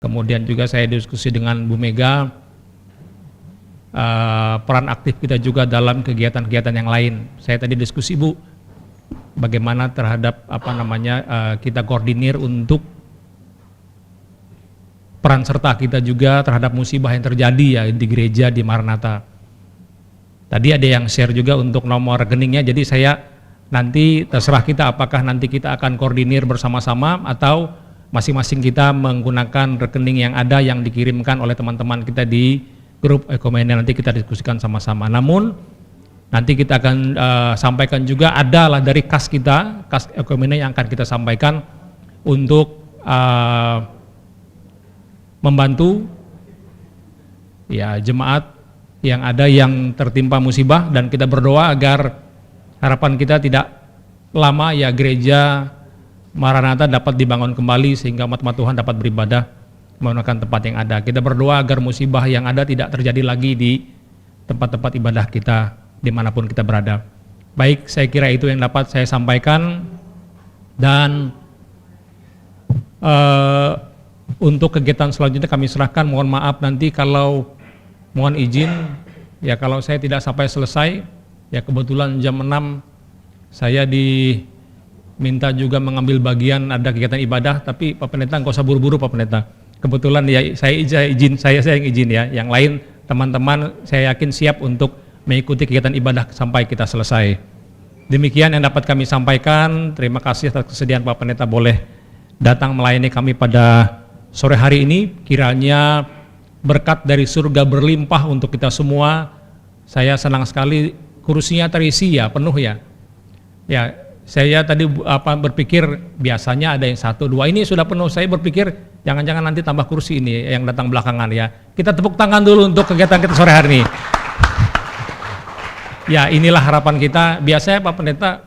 Kemudian juga saya diskusi dengan Bu Mega, peran aktif kita juga dalam kegiatan-kegiatan yang lain. Saya tadi diskusi Bu, bagaimana terhadap kita koordinir untuk peran serta kita juga terhadap musibah yang terjadi ya di gereja di Maranatha. Tadi ada yang share juga untuk nomor rekeningnya, jadi saya nanti terserah kita apakah nanti kita akan koordinir bersama-sama atau masing-masing kita menggunakan rekening yang ada yang dikirimkan oleh teman-teman kita di grup Ekumene, nanti kita diskusikan sama-sama. Namun nanti kita akan sampaikan juga adalah dari kas kita, kas Ekumene yang akan kita sampaikan untuk membantu ya jemaat yang ada yang tertimpa musibah, dan kita berdoa agar harapan kita tidak lama ya gereja Maranatha dapat dibangun kembali sehingga umat-umat Tuhan dapat beribadah menggunakan tempat yang ada. Kita berdoa agar musibah yang ada tidak terjadi lagi di tempat-tempat ibadah kita dimanapun kita berada. Baik, saya kira itu yang dapat saya sampaikan, dan untuk kegiatan selanjutnya kami serahkan. Mohon maaf nanti kalau mohon izin ya kalau saya tidak sampai selesai ya, kebetulan jam 6 saya diminta juga mengambil bagian ada kegiatan ibadah, tapi Pak Pendeta nggak usah buru-buru Pak Pendeta. Kebetulan ya saya yang izin ya. Yang lain teman-teman saya yakin siap untuk mengikuti kegiatan ibadah sampai kita selesai. Demikian yang dapat kami sampaikan. Terima kasih atas kesediaan Pak Pendeta boleh datang melayani kami pada sore hari ini. Kiranya berkat dari surga berlimpah untuk kita semua. Saya senang sekali kursinya terisi ya, penuh ya. Ya, saya tadi berpikir biasanya ada yang 1, 2, ini sudah penuh. Saya berpikir jangan-jangan nanti tambah kursi ini yang datang belakangan ya. Kita tepuk tangan dulu untuk kegiatan kita sore hari ini. Ya, inilah harapan kita. Biasanya Pak Pendeta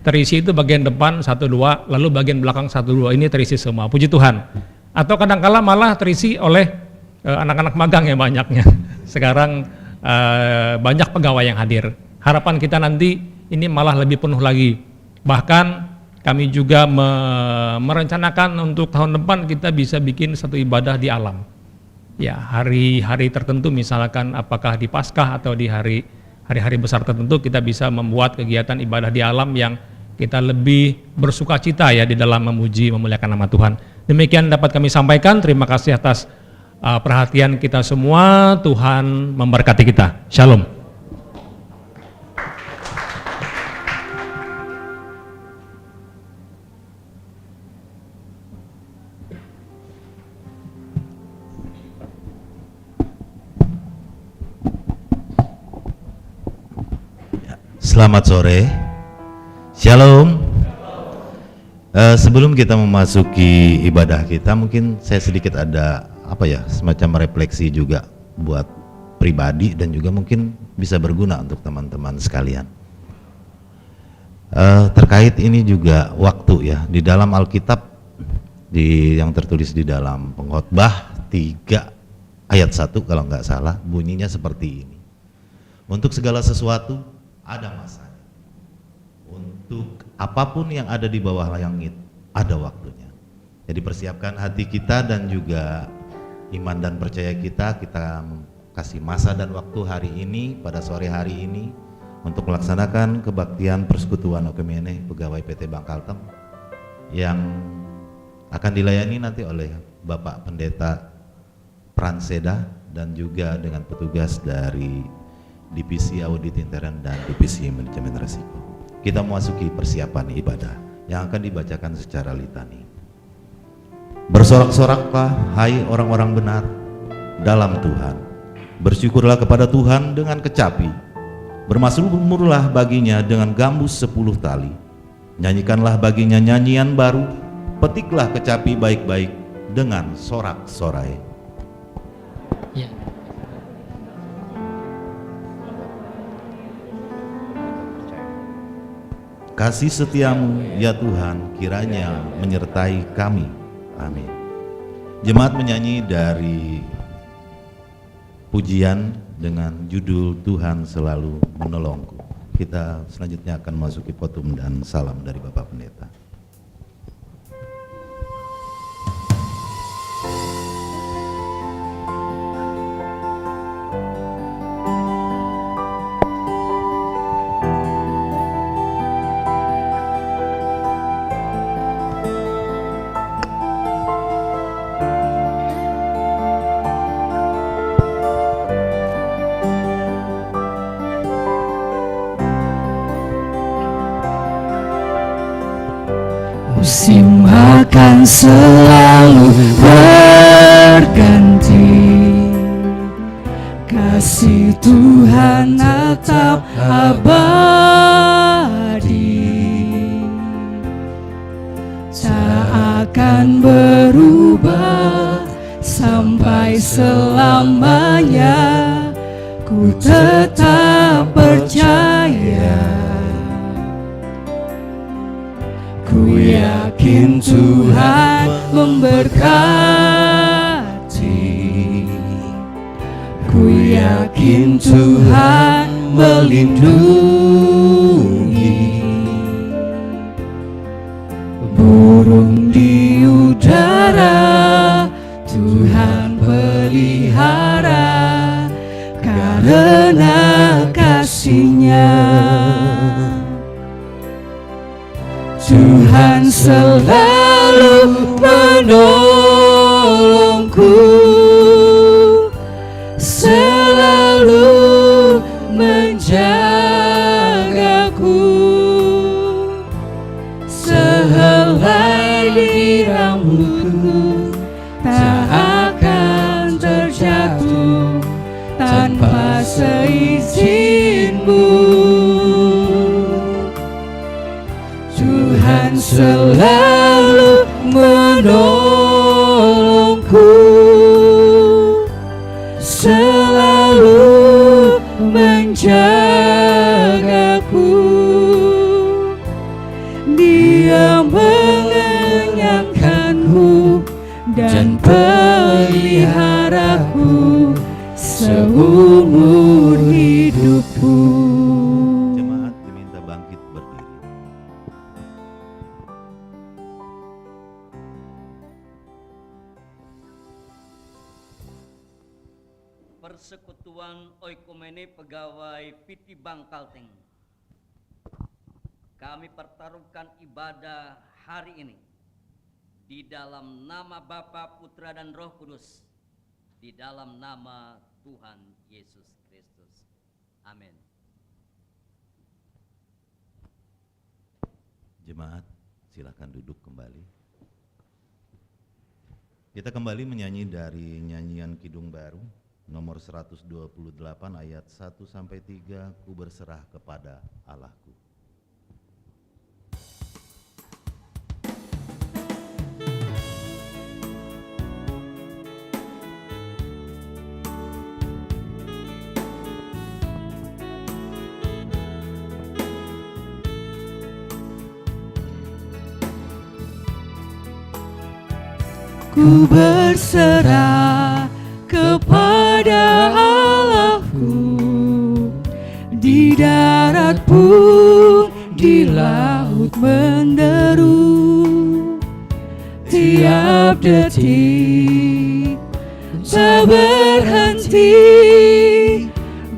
terisi itu bagian depan 1, 2, lalu bagian belakang 1, 2, ini terisi semua. Puji Tuhan. Atau kadang-kala malah terisi oleh anak-anak magang yang banyaknya. Sekarang banyak pegawai yang hadir. Harapan kita nanti ini malah lebih penuh lagi. Bahkan kami juga merencanakan untuk tahun depan kita bisa bikin satu ibadah di alam. Ya, hari-hari tertentu misalkan apakah di Paskah atau di hari-hari besar tertentu kita bisa membuat kegiatan ibadah di alam yang kita lebih bersukacita ya di dalam memuji memuliakan nama Tuhan. Demikian dapat kami sampaikan. Terima kasih atas perhatian kita semua. Tuhan memberkati kita. Shalom. Selamat sore, Shalom. Sebelum kita memasuki ibadah kita, mungkin saya sedikit ada semacam refleksi juga buat pribadi dan juga mungkin bisa berguna untuk teman-teman sekalian. Terkait ini juga waktu ya, di dalam Alkitab yang tertulis di dalam Pengkhotbah 3 ayat 1 kalau nggak salah, bunyinya seperti ini. Untuk segala sesuatu ada masanya. Untuk apapun yang ada di bawah langit ada waktunya. Jadi persiapkan hati kita dan juga iman dan percaya kita kasih masa dan waktu hari ini, pada sore hari ini untuk melaksanakan kebaktian persekutuan Ekumene pegawai PT Bangkalteng yang akan dilayani nanti oleh Bapak Pendeta Pranseda dan juga dengan petugas dari Divisi Audit Intern dan Divisi Manajemen Risiko. Kita memasuki persiapan ibadah yang akan dibacakan secara litani. Bersorak-soraklah hai orang-orang benar dalam Tuhan. Bersyukurlah kepada Tuhan dengan kecapi. Bermasmurlah baginya dengan gambus 10 tali. Nyanyikanlah baginya nyanyian baru. Petiklah kecapi baik-baik dengan sorak-sorai. Ya. Kasih setiamu ya Tuhan kiranya menyertai kami. Amin. Jemaat menyanyi dari pujian dengan judul Tuhan Selalu Menolongku. Kita selanjutnya akan memasuki potum dan salam dari Bapak Pendeta. akan selalu berganti. Kasih Tuhan tetap abadi, tak akan berubah sampai selamanya. Ku tetap percaya, ku yakin Tuhan memberkati, ku yakin Tuhan melindungi. Burung di udara Tuhan pelihara, karena kasih-Nya Tuhan selalu menolongku, selalu menjagaku. Sehelai di rambutku tak akan terjatuh tanpa seizin-Mu. Tuhan selalu menolongku, selalu menjagaku. Dia mengenyangkanku dan peliharaku seumur hidupku. Jemaat diminta bangkit berdiri. Persekutuan Oikumene Pegawai Piti Bangkalteng, kami pertaruhkan ibadah hari ini di dalam nama Bapa, Putra, dan Roh Kudus, di dalam nama Tuhan Yesus Kristus. Amin. Jemaat, silakan duduk kembali. Kita kembali menyanyi dari nyanyian Kidung Baru nomor 128 ayat 1 sampai 3, ku berserah kepada Allahku. Ku berserah kepada Allahku, di darat pun di laut menderu, tiap detik tak berhenti.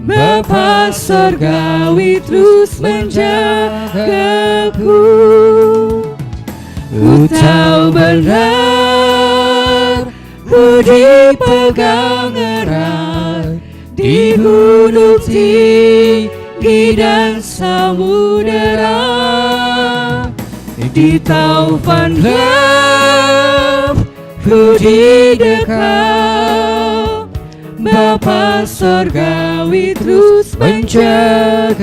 Bapa Surgawi terus menjagaku. Ku tahu benar, ku dipegang erat di gunung tinggi dan samudera, di taufan gelap ku didekap. Bapa Surgawi terus menjagaku.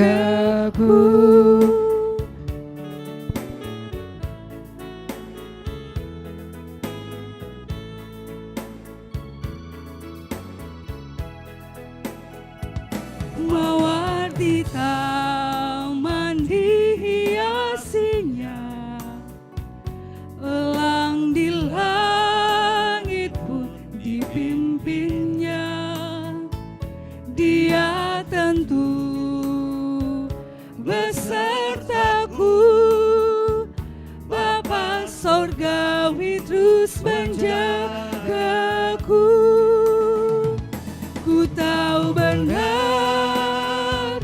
Mawar di taman dihiasinya, elang di langit pun dipimpinnya. Dia tentu besertaku. Bapa Surgawi terus menjagaku. Ku tahu benar,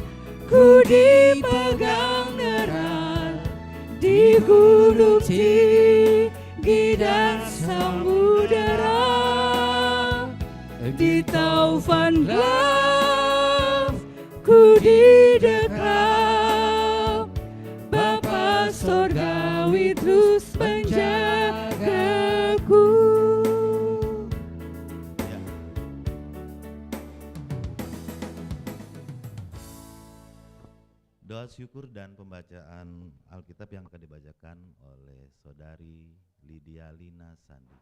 ku dipegang erat di gunung tinggi dan samudera, di taufan gelap ku didekap. Bapa Surgawi terus menjagaku. Doa syukur dan pembacaan Alkitab yang akan dibacakan oleh Saudari Lydia Lina Sandi.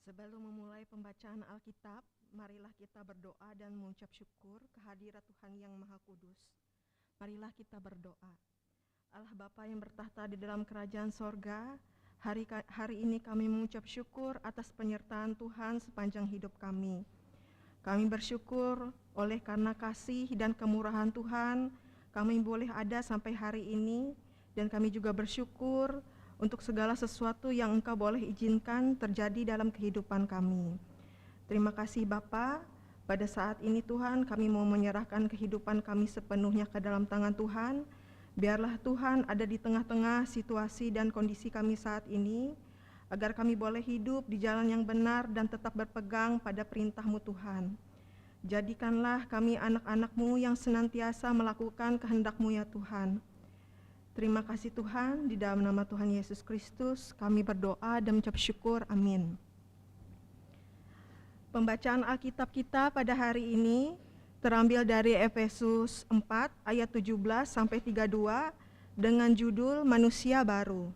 Sebelum memulai pembacaan Alkitab, marilah kita berdoa dan mengucap syukur kehadirat Tuhan yang Maha Kudus. Marilah kita berdoa. Allah Bapa yang bertahta di dalam kerajaan sorga, hari ini kami mengucap syukur atas penyertaan Tuhan sepanjang hidup kami. Kami bersyukur oleh karena kasih dan kemurahan Tuhan, kami boleh ada sampai hari ini, dan kami juga bersyukur untuk segala sesuatu yang Engkau boleh izinkan terjadi dalam kehidupan kami. Terima kasih Bapa. Pada saat ini Tuhan, kami mau menyerahkan kehidupan kami sepenuhnya ke dalam tangan Tuhan. Biarlah Tuhan ada di tengah-tengah situasi dan kondisi kami saat ini, agar kami boleh hidup di jalan yang benar dan tetap berpegang pada perintah-Mu Tuhan. Jadikanlah kami anak-anak-Mu yang senantiasa melakukan kehendak-Mu ya Tuhan. Terima kasih Tuhan, di dalam nama Tuhan Yesus Kristus kami berdoa dan mengucap syukur, amin. Pembacaan Alkitab kita pada hari ini terambil dari Efesus 4 ayat 17 sampai 32 dengan judul Manusia Baru.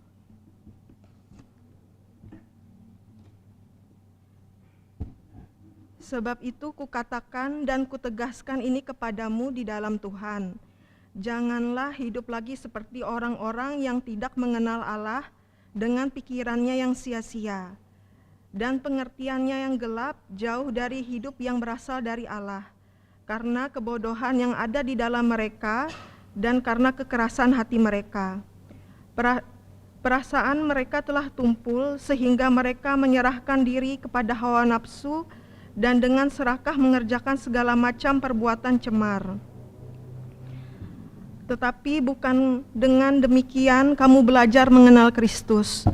Sebab itu kukatakan dan kutegaskan ini kepadamu di dalam Tuhan. Janganlah hidup lagi seperti orang-orang yang tidak mengenal Allah dengan pikirannya yang sia-sia dan pengertiannya yang gelap, jauh dari hidup yang berasal dari Allah, karena kebodohan yang ada di dalam mereka dan karena kekerasan hati mereka. Perasaan mereka telah tumpul sehingga mereka menyerahkan diri kepada hawa nafsu dan dengan serakah mengerjakan segala macam perbuatan cemar. Tetapi bukan dengan demikian kamu belajar mengenal Kristus,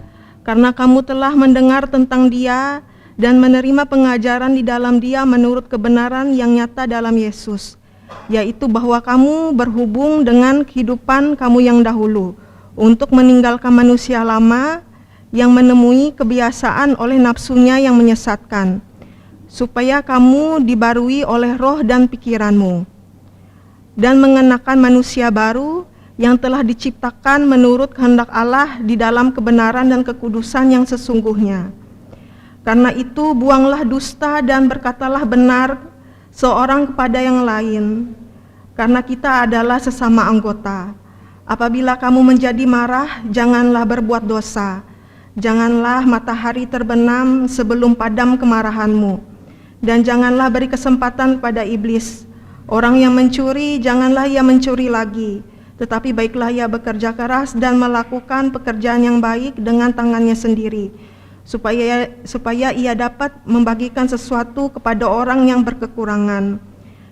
karena kamu telah mendengar tentang Dia dan menerima pengajaran di dalam Dia menurut kebenaran yang nyata dalam Yesus, yaitu bahwa kamu berhubung dengan kehidupan kamu yang dahulu, untuk meninggalkan manusia lama yang menemui kebiasaan oleh nafsunya yang menyesatkan, supaya kamu dibarui oleh roh dan pikiranmu, dan mengenakan manusia baru yang telah diciptakan menurut kehendak Allah di dalam kebenaran dan kekudusan yang sesungguhnya. Karena itu buanglah dusta dan berkatalah benar seorang kepada yang lain, karena kita adalah sesama anggota. Apabila kamu menjadi marah, janganlah berbuat dosa. Janganlah matahari terbenam sebelum padam kemarahanmu, dan janganlah beri kesempatan pada iblis. Orang yang mencuri, janganlah ia mencuri lagi, tetapi baiklah ia bekerja keras dan melakukan pekerjaan yang baik dengan tangannya sendiri, supaya ia dapat membagikan sesuatu kepada orang yang berkekurangan.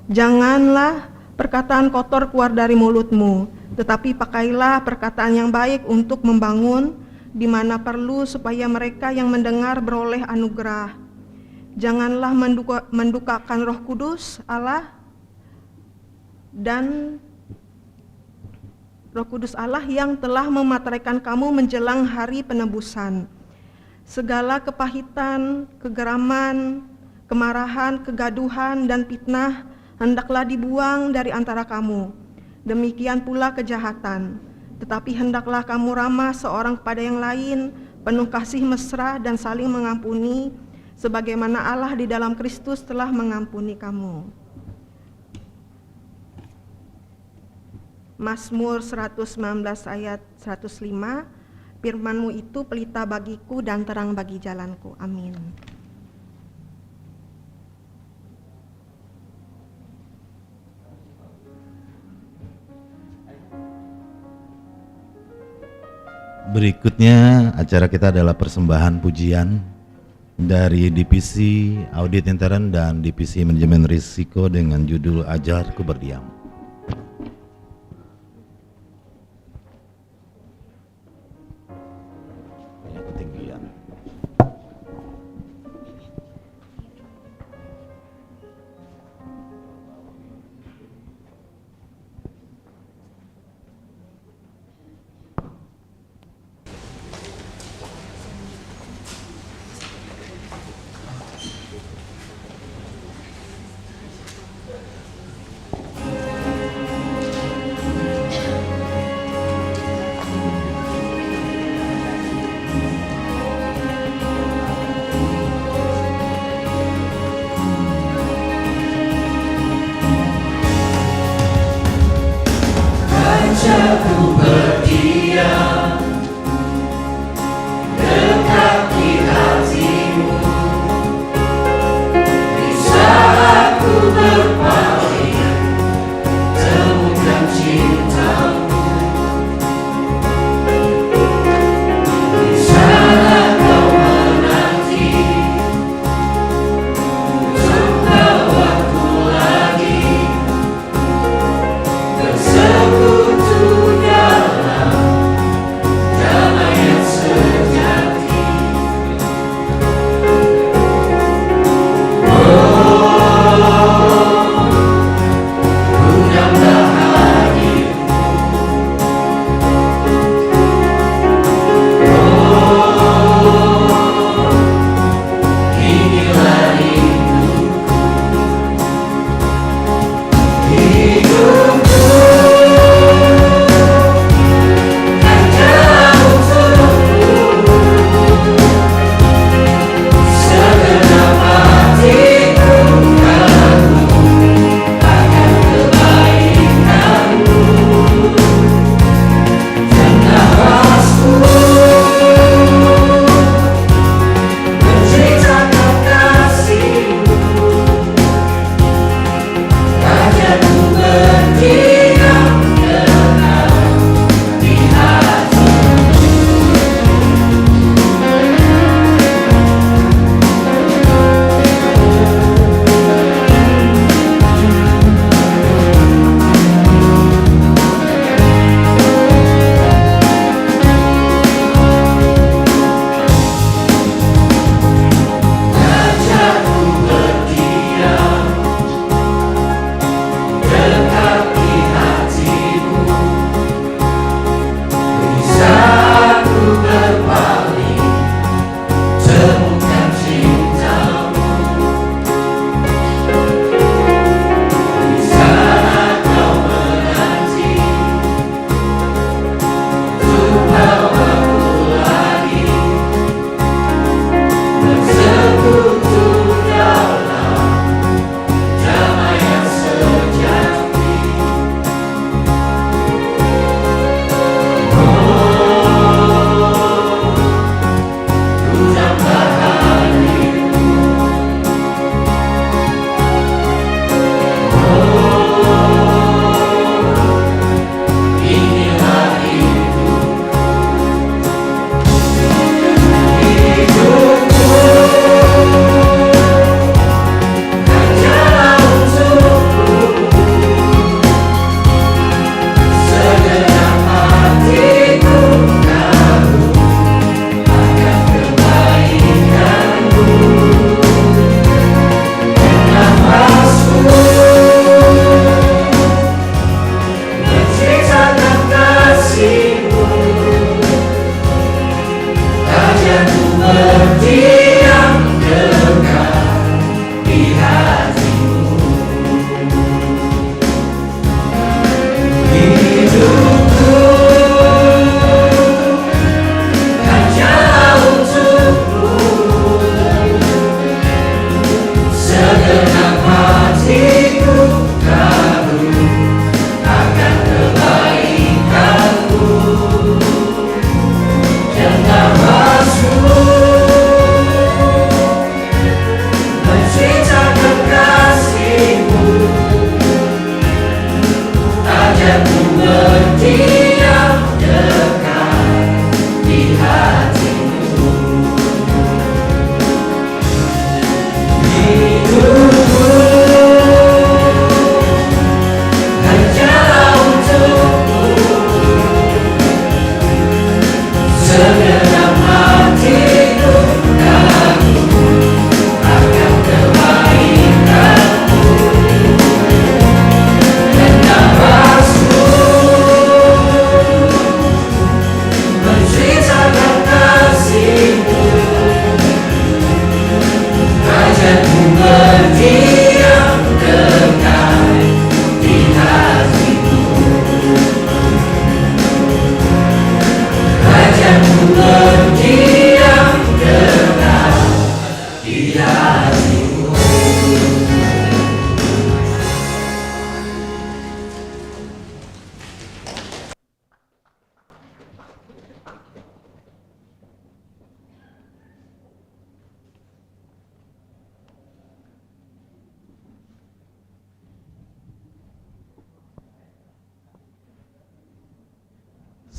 Janganlah perkataan kotor keluar dari mulutmu, tetapi pakailah perkataan yang baik untuk membangun di mana perlu, supaya mereka yang mendengar beroleh anugerah. Janganlah mendukakan Roh Kudus Allah yang telah memateraikan kamu menjelang hari penebusan. Segala kepahitan, kegeraman, kemarahan, kegaduhan, dan fitnah hendaklah dibuang dari antara kamu. Demikian pula kejahatan. Tetapi hendaklah kamu ramah seorang kepada yang lain, penuh kasih mesra dan saling mengampuni, sebagaimana Allah di dalam Kristus telah mengampuni kamu. Mazmur 119 ayat 105, firman-Mu itu pelita bagiku dan terang bagi jalanku. Amin. Berikutnya acara kita adalah persembahan pujian dari Divisi Audit Intern dan Divisi Manajemen Risiko dengan judul Ajarku Berdiam.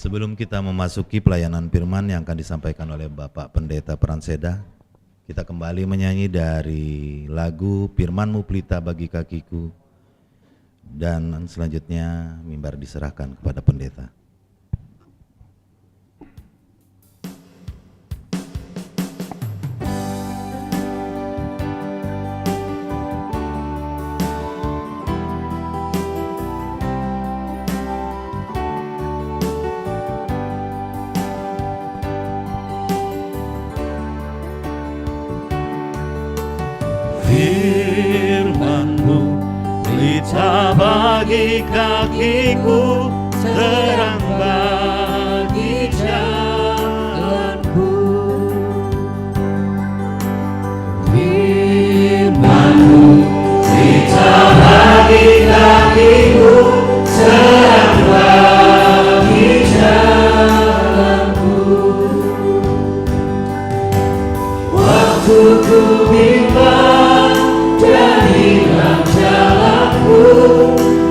Sebelum kita memasuki pelayanan firman yang akan disampaikan oleh Bapak Pendeta Pranseda, kita kembali menyanyi dari lagu Firman-Mu Pelita Bagi Kakiku, dan selanjutnya mimbar diserahkan kepada pendeta. Firman-Mu pelita bagi kakiku, terang bagi jalanku. Firman-Mu pelita bagi kakiku, terang bagi jalanku. Waktu ku bimbang dan hilang jalanku,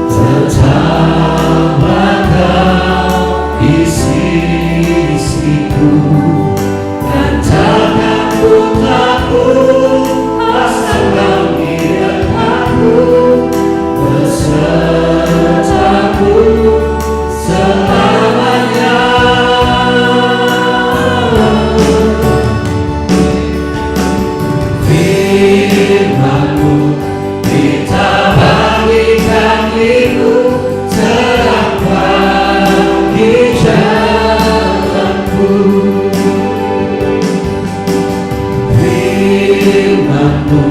tetaplah Kau di sisiku, dan takkan ku takut asal Kau menyertaku, besertaku selamanya. Firman-Mu pelita bagi kakiku, terang bagi jalanku. Firman-Mu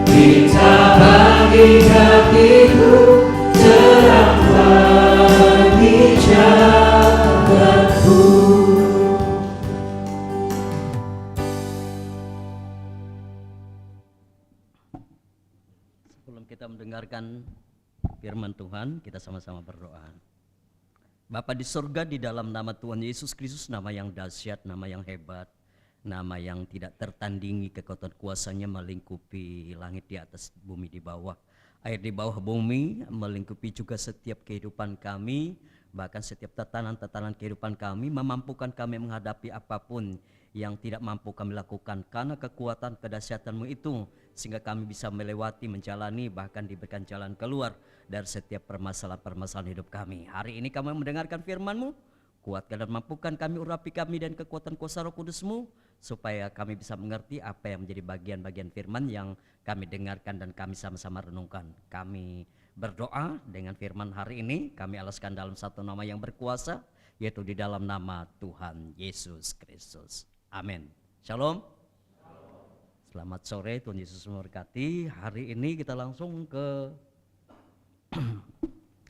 pelita bagi kakiku, terang bagi jalanku. Sebelum kita mendengarkan firman Tuhan, kita sama-sama berdoa. Bapa di surga, di dalam nama Tuhan Yesus Kristus, nama yang dahsyat, nama yang hebat, nama yang tidak tertandingi, kekuatan kuasanya melingkupi langit di atas, bumi di bawah, air di bawah bumi, melingkupi juga setiap kehidupan kami, bahkan setiap tatanan-tatanan kehidupan kami, memampukan kami menghadapi apapun yang tidak mampu kami lakukan karena kekuatan kedahsyatan-Mu itu, sehingga kami bisa melewati, menjalani, bahkan diberikan jalan keluar dari setiap permasalahan-permasalahan hidup kami. Hari ini kami mendengarkan firman-Mu, kuatkan dan mampukan kami, urapi kami dan kekuatan kuasa Roh Kudus-Mu, supaya kami bisa mengerti apa yang menjadi bagian-bagian firman yang kami dengarkan dan kami sama-sama renungkan. Kami berdoa dengan firman hari ini, kami alaskan dalam satu nama yang berkuasa, yaitu di dalam nama Tuhan Yesus Kristus. Amin. Shalom. Selamat sore, Tuhan Yesus memberkati. Hari ini kita langsung ke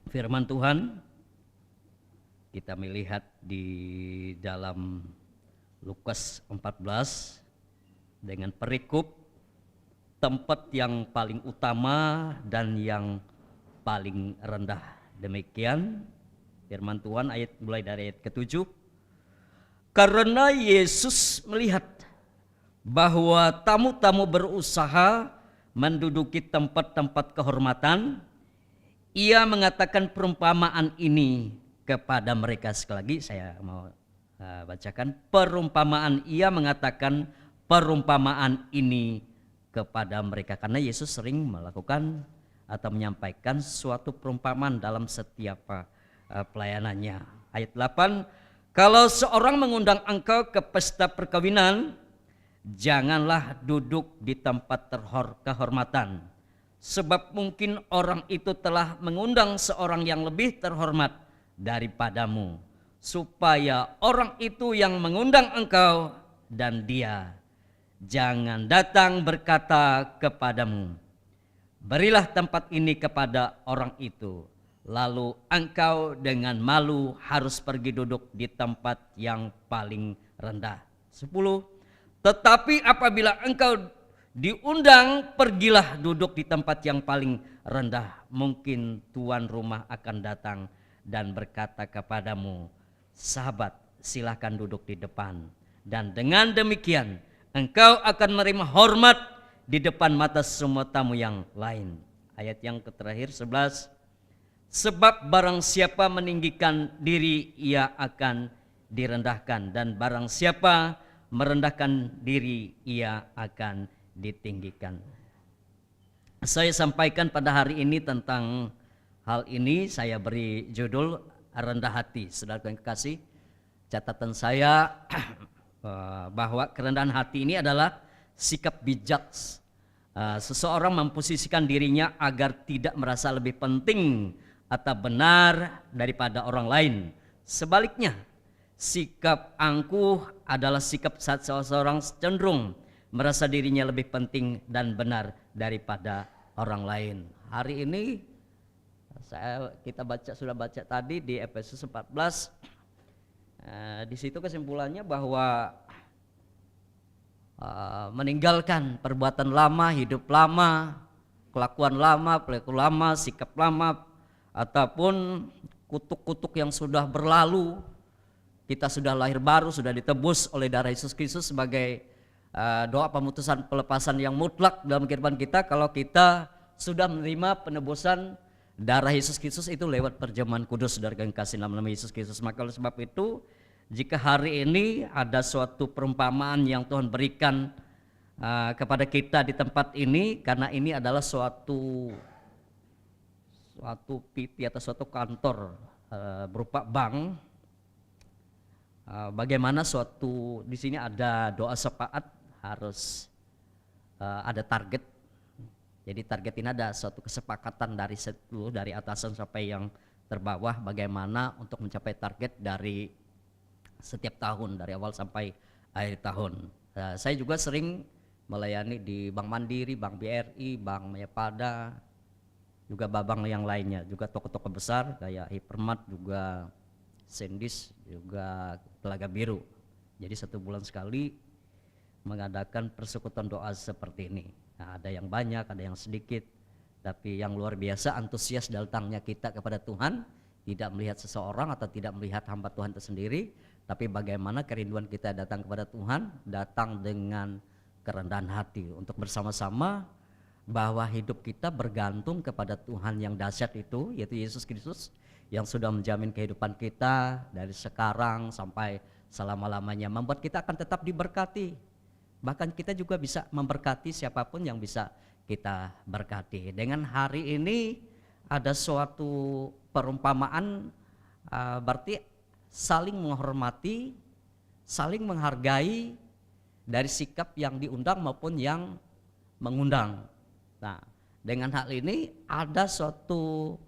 firman Tuhan. Kita melihat di dalam Lukas 14 dengan perikop tempat yang paling utama dan yang paling rendah. Demikian firman Tuhan mulai dari ayat ke-7. Karena Yesus melihat bahwa tamu-tamu berusaha menduduki tempat-tempat kehormatan, Ia mengatakan perumpamaan ini kepada mereka. Sekali lagi saya mau bacakan perumpamaan. Ia mengatakan perumpamaan ini kepada mereka, karena Yesus sering melakukan atau menyampaikan suatu perumpamaan dalam setiap pelayanannya. Ayat 8, kalau seorang mengundang engkau ke pesta perkawinan, janganlah duduk di tempat kehormatan, sebab mungkin orang itu telah mengundang seorang yang lebih terhormat daripadamu, supaya orang itu yang mengundang engkau dan dia jangan datang berkata kepadamu, berilah tempat ini kepada orang itu, lalu engkau dengan malu harus pergi duduk di tempat yang paling rendah. 10. Tetapi apabila engkau diundang, pergilah duduk di tempat yang paling rendah. Mungkin tuan rumah akan datang dan berkata kepadamu, sahabat, silakan duduk di depan. Dan dengan demikian engkau akan menerima hormat di depan mata semua tamu yang lain. Ayat yang terakhir 11. Sebab barang siapa meninggikan diri, ia akan direndahkan, dan barang siapa merendahkan diri, ia akan ditinggikan. Saya sampaikan pada hari ini tentang hal ini, saya beri judul rendah hati. Saudara yang kekasih, catatan saya bahwa kerendahan hati ini adalah sikap bijak. Seseorang memposisikan dirinya agar tidak merasa lebih penting atau benar daripada orang lain. Sebaliknya, sikap angkuh adalah sikap saat seseorang cenderung merasa dirinya lebih penting dan benar daripada orang lain. Hari ini kita sudah baca tadi di Efesus 14. Di situ kesimpulannya bahwa meninggalkan perbuatan lama, hidup lama, kelakuan lama, perilaku lama, sikap lama, ataupun kutuk-kutuk yang sudah berlalu. Kita sudah lahir baru, sudah ditebus oleh darah Yesus Kristus sebagai doa pemutusan pelepasan yang mutlak dalam kehidupan kita. Kalau kita sudah menerima penebusan darah Yesus Kristus itu lewat perjamuan kudus, saudara yang kasih dalam nama Yesus Kristus. Maka oleh sebab itu, jika hari ini ada suatu perumpamaan yang Tuhan berikan kepada kita di tempat ini, karena ini adalah suatu PT atau suatu kantor berupa bank, bagaimana di sini ada doa syafaat, harus ada target. Jadi target ini ada suatu kesepakatan dari atasan sampai yang terbawah, bagaimana untuk mencapai target dari setiap tahun, dari awal sampai akhir tahun. Saya juga sering melayani di Bank Mandiri, Bank BRI, Bank Mayapada, juga bank yang lainnya, juga toko-toko besar kayak Hypermart, juga Sendis, juga Telaga Biru. Jadi 1 bulan sekali mengadakan persekutuan doa seperti ini. Nah, ada yang banyak, ada yang sedikit, tapi yang luar biasa antusias datangnya kita kepada Tuhan, tidak melihat seseorang atau tidak melihat hamba Tuhan itu sendiri, tapi bagaimana kerinduan kita datang kepada Tuhan, datang dengan kerendahan hati untuk bersama-sama bahwa hidup kita bergantung kepada Tuhan yang dahsyat itu, yaitu Yesus Kristus, yang sudah menjamin kehidupan kita dari sekarang sampai selama-lamanya, membuat kita akan tetap diberkati. Bahkan kita juga bisa memberkati siapapun yang bisa kita berkati. Dengan hari ini ada suatu perumpamaan, berarti saling menghormati, saling menghargai dari sikap yang diundang maupun yang mengundang. Nah, dengan hal ini ada suatu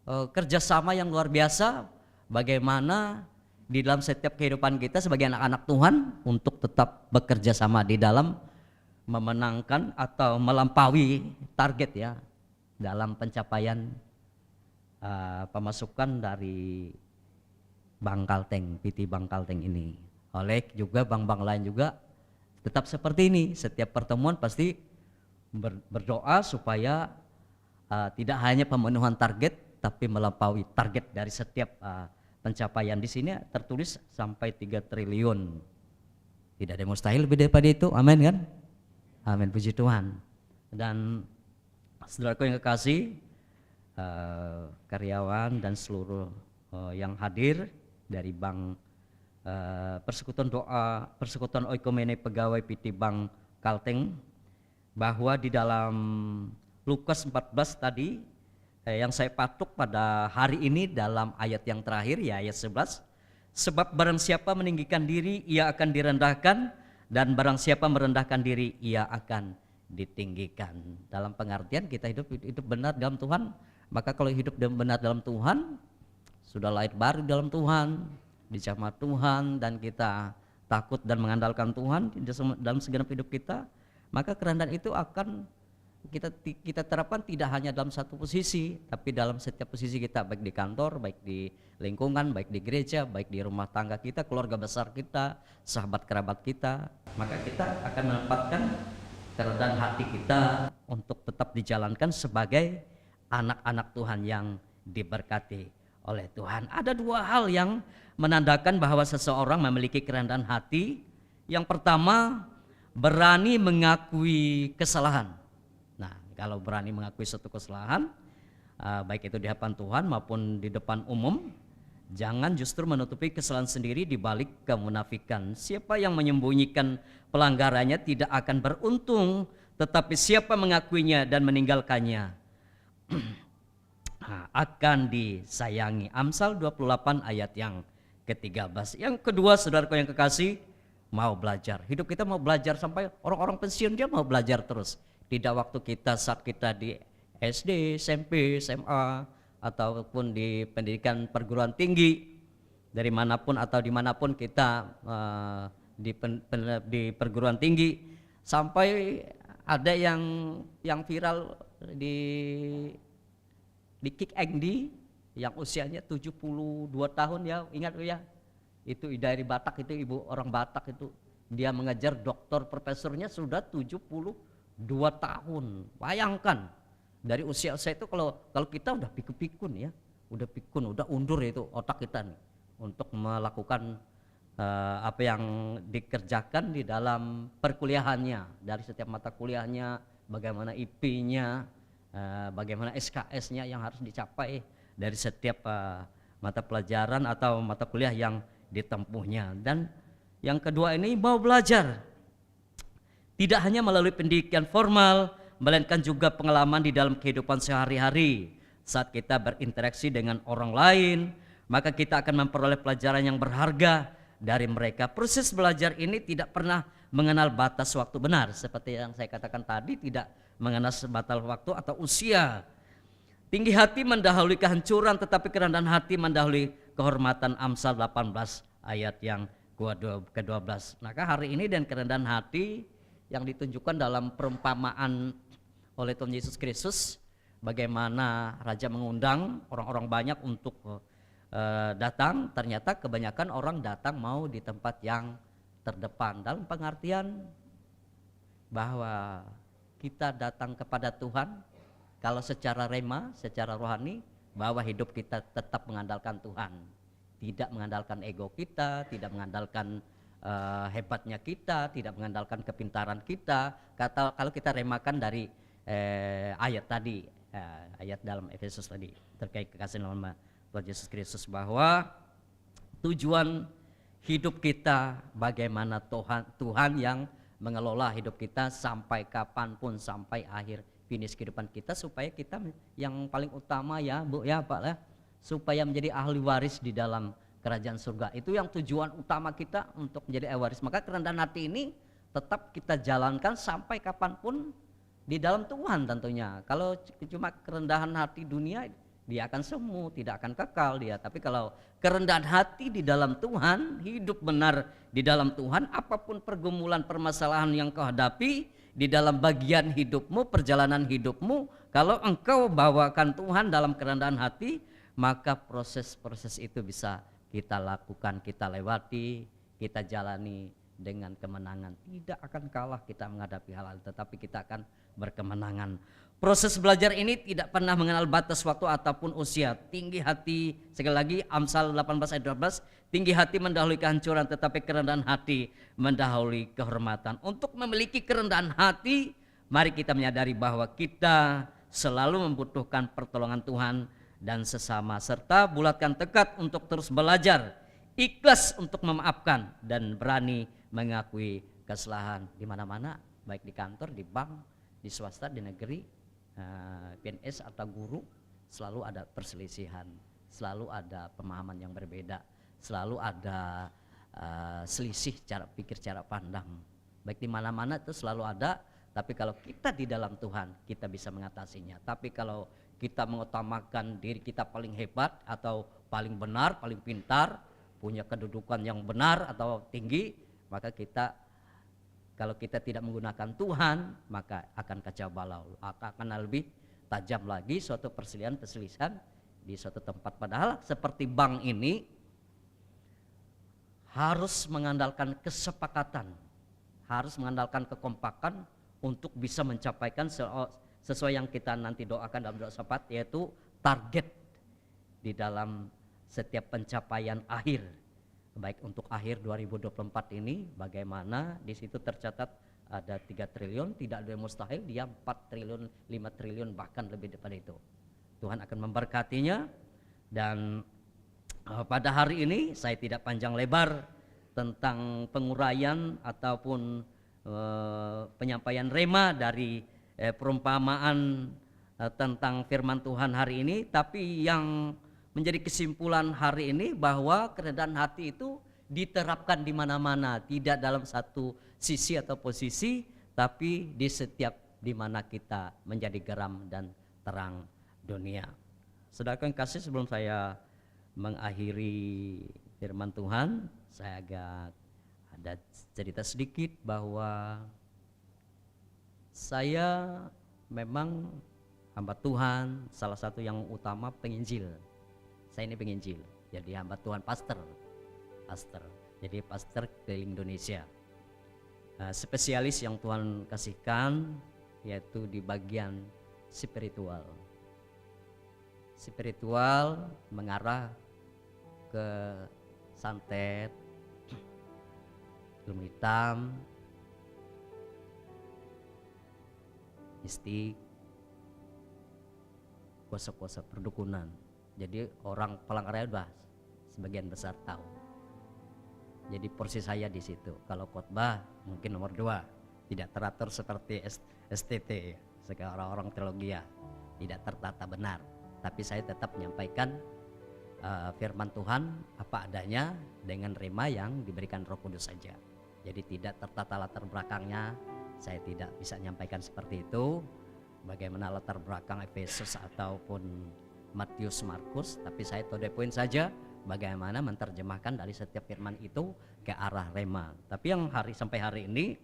kerjasama yang luar biasa, bagaimana di dalam setiap kehidupan kita sebagai anak-anak Tuhan untuk tetap bekerja sama di dalam memenangkan atau melampaui target ya dalam pencapaian pemasukan dari Bank Kalteng, PT Bank Kalteng ini. Oleh juga bank-bank lain juga tetap seperti ini, setiap pertemuan pasti berdoa supaya tidak hanya pemenuhan target tapi melampaui target dari setiap pencapaian. Di sini tertulis sampai 3 triliun. Tidak ada yang mustahil lebih daripada itu. Amin kan? Amin, puji Tuhan. Dan saudaraku yang kekasih, karyawan dan seluruh yang hadir dari Bank Persekutuan Oikumene Pegawai PT Bank Kalteng, bahwa di dalam Lukas 14 tadi yang saya patuk pada hari ini dalam ayat yang terakhir ya ayat 11, sebab barang siapa meninggikan diri ia akan direndahkan, dan barang siapa merendahkan diri ia akan ditinggikan. Dalam pengertian kita hidup benar dalam Tuhan, maka kalau hidup benar dalam Tuhan, sudah lahir baru dalam Tuhan, dijamah Tuhan, dan kita takut dan mengandalkan Tuhan dalam segenap hidup kita, maka kerendahan itu akan kita terapkan tidak hanya dalam satu posisi, tapi dalam setiap posisi kita, baik di kantor, baik di lingkungan, baik di gereja, baik di rumah tangga kita, keluarga besar kita, sahabat kerabat kita. Maka kita akan menempatkan kerendahan hati kita untuk tetap dijalankan sebagai anak-anak Tuhan yang diberkati oleh Tuhan. Ada 2 hal yang menandakan bahwa seseorang memiliki kerendahan hati. Yang pertama, berani mengakui kesalahan. Nah, kalau berani mengakui suatu kesalahan, baik itu di hadapan Tuhan maupun di depan umum. Jangan justru menutupi kesalahan sendiri di balik kemunafikan. Siapa yang menyembunyikan pelanggarannya tidak akan beruntung, tetapi siapa mengakuinya dan meninggalkannya akan disayangi. Amsal 28 ayat yang ke-13. Yang kedua, saudaraku yang kekasih, mau belajar. Hidup kita mau belajar sampai orang-orang pensiun dia mau belajar terus. Tidak waktu kita saat kita di SD, SMP, SMA, ataupun di pendidikan perguruan tinggi, dari manapun atau dimanapun kita di perguruan tinggi, sampai ada yang viral di Kick Andy yang usianya 72 tahun ya, ingat ya, itu dari Batak, itu ibu orang Batak itu, dia mengejar doktor profesornya sudah 72 tahun. Bayangkan dari usia itu, kalau kita udah pikun ya, udah pikun, udah undur itu otak kita nih untuk melakukan apa yang dikerjakan di dalam perkuliahannya, dari setiap mata kuliahnya, bagaimana IP-nya, bagaimana SKS-nya yang harus dicapai dari setiap mata pelajaran atau mata kuliah yang ditempuhnya. Dan yang kedua ini mau belajar, tidak hanya melalui pendidikan formal, melainkan juga pengalaman di dalam kehidupan sehari-hari. Saat kita berinteraksi dengan orang lain, maka kita akan memperoleh pelajaran yang berharga dari mereka. Proses belajar ini tidak pernah mengenal batas waktu, benar seperti yang saya katakan tadi, tidak mengenal batas waktu atau usia. Tinggi hati mendahului kehancuran, tetapi kerendahan hati mendahului kehormatan. Amsal 18 ayat yang ke-12. Maka hari ini dan kerendahan hati yang ditunjukkan dalam perumpamaan oleh Tuhan Yesus Kristus, bagaimana Raja mengundang orang-orang banyak untuk datang. Ternyata kebanyakan orang datang mau di tempat yang terdepan, dalam pengertian bahwa kita datang kepada Tuhan kalau secara rema, secara rohani, bahwa hidup kita tetap mengandalkan Tuhan, tidak mengandalkan ego kita, tidak mengandalkan hebatnya kita, tidak mengandalkan kepintaran kita. Kalau kita remakan dari ayat tadi, ayat dalam Efesus tadi terkait kekasihan dalam Tuhan Yesus Kristus, bahwa tujuan hidup kita bagaimana Tuhan yang mengelola hidup kita sampai kapanpun, sampai akhir finish kehidupan kita, supaya kita yang paling utama ya Bu ya Pak ya, supaya menjadi ahli waris di dalam kerajaan surga. Itu yang tujuan utama kita untuk menjadi ahli waris. Maka kerendahan hati ini tetap kita jalankan sampai kapanpun di dalam Tuhan tentunya. Kalau cuma kerendahan hati dunia, dia akan semu, tidak akan kekal dia. Tapi kalau kerendahan hati di dalam Tuhan, hidup benar di dalam Tuhan, apapun pergumulan permasalahan yang kau hadapi di dalam bagian hidupmu, perjalanan hidupmu, kalau engkau bawakan Tuhan dalam kerendahan hati, maka proses-proses itu bisa kita lakukan, kita lewati, kita jalani dengan kemenangan. Tidak akan kalah kita menghadapi hal-hal, tetapi kita akan berkemenangan. Proses belajar ini tidak pernah mengenal batas waktu ataupun usia. Tinggi hati, sekali lagi Amsal 18 ayat 12, tinggi hati mendahului kehancuran, tetapi kerendahan hati mendahului kehormatan. Untuk memiliki kerendahan hati, mari kita menyadari bahwa kita selalu membutuhkan pertolongan Tuhan dan sesama, serta bulatkan tekad untuk terus belajar, ikhlas untuk memaafkan, dan berani mengakui kesalahan di mana-mana, baik di kantor, di bank, di swasta, di negeri, PNS atau guru. Selalu ada perselisihan, selalu ada pemahaman yang berbeda, selalu ada selisih cara pikir, cara pandang, baik di mana-mana itu selalu ada. Tapi kalau kita di dalam Tuhan, kita bisa mengatasinya. Tapi kalau kita mengutamakan diri kita paling hebat atau paling benar, paling pintar, punya kedudukan yang benar atau tinggi, maka kita, kalau kita tidak menggunakan Tuhan, maka akan kacau balau, akan lebih tajam lagi suatu perselisihan di suatu tempat. Padahal seperti bank ini harus mengandalkan kesepakatan, harus mengandalkan kekompakan untuk bisa mencapaikan sesuai yang kita nanti doakan dalam doa syafaat, yaitu target di dalam setiap pencapaian akhir. Baik untuk akhir 2024 ini, bagaimana di situ tercatat ada 3 triliun, tidak ada yang mustahil, dia 4 triliun, 5 triliun, bahkan lebih daripada itu. Tuhan akan memberkatinya. Dan pada hari ini saya tidak panjang lebar tentang penguraian ataupun penyampaian rema dari perumpamaan tentang firman Tuhan hari ini, tapi yang menjadi kesimpulan hari ini bahwa kerendahan hati itu diterapkan di mana-mana, tidak dalam satu sisi atau posisi, tapi di setiap di mana kita menjadi garam dan terang dunia. Saudara yang kasih, sebelum saya mengakhiri firman Tuhan, saya agak ada cerita sedikit bahwa saya memang hamba Tuhan, salah satu yang utama penginjil. Saya ini penginjil, jadi hamba Tuhan pastor. Jadi pastor keliling Indonesia. Spesialis yang Tuhan kasihkan yaitu di bagian spiritual. Spiritual mengarah ke santet, ilmu hitam, mistik, kuasa-kuasa perdukunan. Jadi orang Palangkaraya udah sebagian besar tahu. Jadi porsi saya di situ. Kalau khotbah mungkin nomor 2, tidak teratur seperti STT, sekarang orang-orang teologi ya, tidak tertata benar. Tapi saya tetap menyampaikan firman Tuhan apa adanya dengan rema yang diberikan Roh Kudus saja. Jadi tidak tertata latar belakangnya, saya tidak bisa menyampaikan seperti itu. Bagaimana latar belakang Efesus ataupun Matius, Markus, tapi saya to the point saja. Bagaimana menerjemahkan dari setiap firman itu ke arah rema. Tapi yang sampai hari ini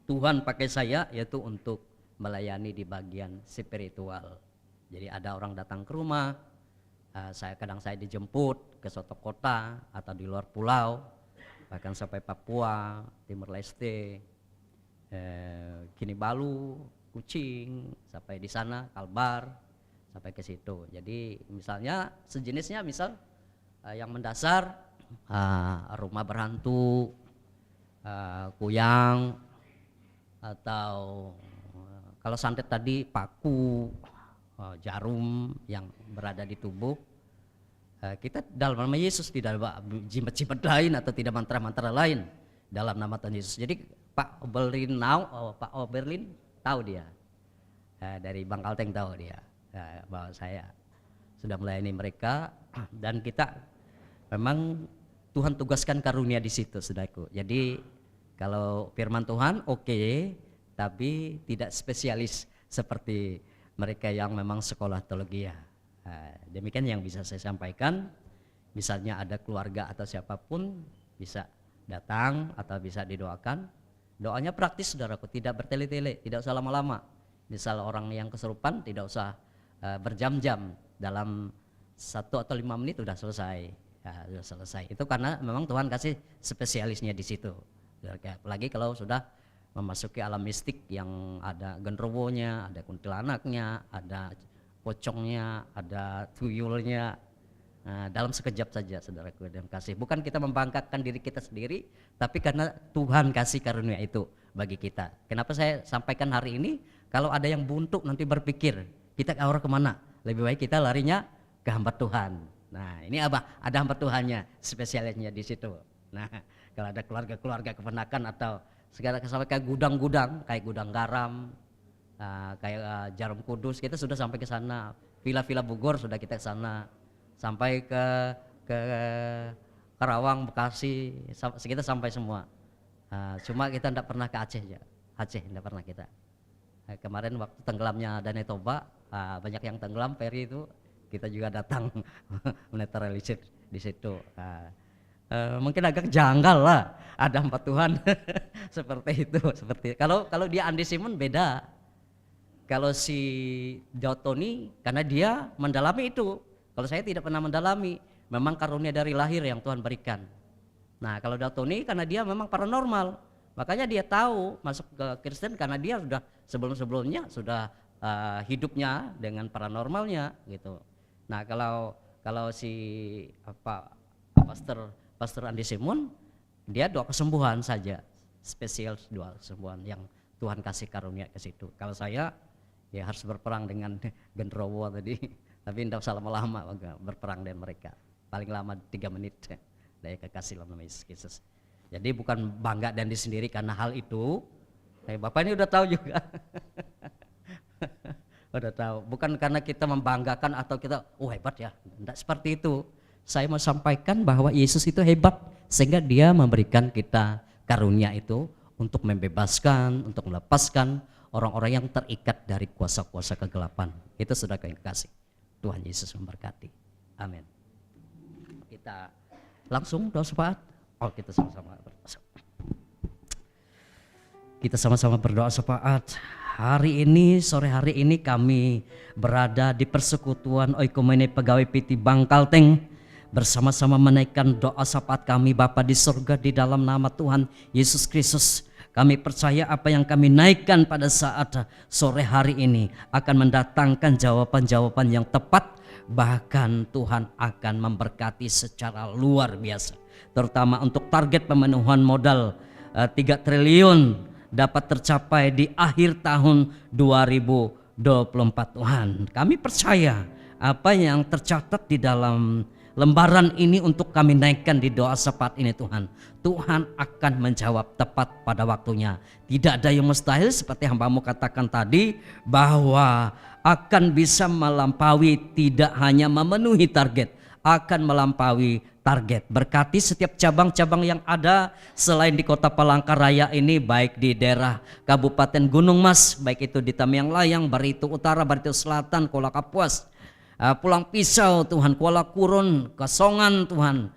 Tuhan pakai saya yaitu untuk melayani di bagian spiritual. Jadi ada orang datang ke rumah, kadang saya dijemput ke suatu kota atau di luar pulau, bahkan sampai Papua, Timur Leste, Kinabalu, Kucing, sampai di sana Kalbar, sampai ke situ. Jadi misalnya sejenisnya misal yang mendasar rumah berhantu, kuyang, atau kalau santet tadi paku, jarum yang berada di tubuh. Kita dalam nama Yesus, tidak jimat-jimat lain atau tidak mantra-mantra lain dalam nama Tuhan Yesus. Jadi Pak Oberlin tahu dia, dari Bang Kalteng tahu dia bahwa saya sudah melayani mereka, dan kita memang Tuhan tugaskan karunia di situ, saudaraku. Jadi kalau firman Tuhan oke, tapi tidak spesialis seperti mereka yang memang sekolah teologi ya. Demikian yang bisa saya sampaikan. Misalnya ada keluarga atau siapapun bisa datang atau bisa didoakan. Doanya praktis, saudaraku, tidak bertele-tele, tidak usah lama-lama. Misal orang yang kesurupan tidak usah berjam-jam, dalam 1 atau 5 menit sudah selesai. Sudah selesai. Itu karena memang Tuhan kasih spesialisnya di situ. Apalagi kalau sudah memasuki alam mistik yang ada genderuwonya, ada kuntilanaknya, ada pocongnya, ada tuyulnya. Dalam sekejap saja, saudaraku yang kasih. Bukan kita membanggakan diri kita sendiri, tapi karena Tuhan kasih karunia itu bagi kita. Kenapa saya sampaikan hari ini? Kalau ada yang buntu nanti berpikir kita arah kemana? Lebih baik kita larinya ke hamba Tuhan. Nah ini apa? Ada hamba Tuhannya, spesialisnya di situ. Nah kalau ada keluarga-keluarga keponakan atau segala sampai kayak gudang-gudang, kayak gudang garam, kayak Jarum Kudus, kita sudah sampai ke sana. Villa-villa Bogor sudah kita ke sana, sampai ke Karawang, Bekasi, kita sampai semua. Cuma kita tidak pernah ke Aceh ya. Aceh tidak pernah kita. Kemarin waktu tenggelamnya Danau Toba, banyak yang tenggelam feri itu, kita juga datang menetralisir di situ. Mungkin agak janggal lah ada hamba Tuhan seperti itu. Kalau dia Andi Simon beda. Kalau si Dautoni karena dia mendalami itu. Kalau saya tidak pernah mendalami, memang karunia dari lahir yang Tuhan berikan. Nah kalau Dautoni karena dia memang paranormal, makanya dia tahu masuk ke Kristen karena dia sudah sebelum-sebelumnya sudah hidupnya dengan paranormalnya gitu. Nah kalau si Pastor Andi Simon, dia doa kesembuhan saja, spesial doa kesembuhan yang Tuhan kasih karunia ke situ. Kalau saya Ya harus berperang dengan genderuwo tadi, tapi tidak usah lama-lama berperang dengan mereka. Paling lama 3 menit. Daya kekasih dalam nama Yesus Kristus. Jadi bukan bangga dan diri sendiri karena hal itu. Bapak ini udah tahu juga. Udah tahu. Bukan karena kita membanggakan atau kita hebat ya. Tidak seperti itu. Saya mau sampaikan bahwa Yesus itu hebat sehingga dia memberikan kita karunia itu untuk membebaskan, untuk melepaskan orang-orang yang terikat dari kuasa-kuasa kegelapan. Itu saudara yang kekasih. Tuhan Yesus memberkati. Amin. Kita langsung doa syafaat. Kita sama-sama berdoa. Kita sama-sama berdoa syafaat. Hari ini, sore hari ini kami berada di persekutuan Oikumene Pegawai PT Bangkalteng, bersama-sama menaikkan doa syafaat kami Bapa di surga di dalam nama Tuhan Yesus Kristus. Kami percaya apa yang kami naikkan pada saat sore hari ini akan mendatangkan jawaban-jawaban yang tepat. Bahkan Tuhan akan memberkati secara luar biasa. Terutama untuk target pemenuhan modal 3 triliun dapat tercapai di akhir tahun 2024 Tuhan. Kami percaya apa yang tercatat di dalam lembaran ini untuk kami naikkan di doa syafaat ini Tuhan. Tuhan akan menjawab tepat pada waktunya. Tidak ada yang mustahil seperti hambamu katakan tadi, bahwa akan bisa melampaui, tidak hanya memenuhi target, akan melampaui target. Berkati setiap cabang-cabang yang ada selain di kota Palangkaraya ini, baik di daerah Kabupaten Gunung Mas, baik itu di Tamiang Layang, Barito Utara, Barito Selatan, Kuala Kapuas, Pulang Pisau Tuhan, Kuala Kurun, Kasongan Tuhan,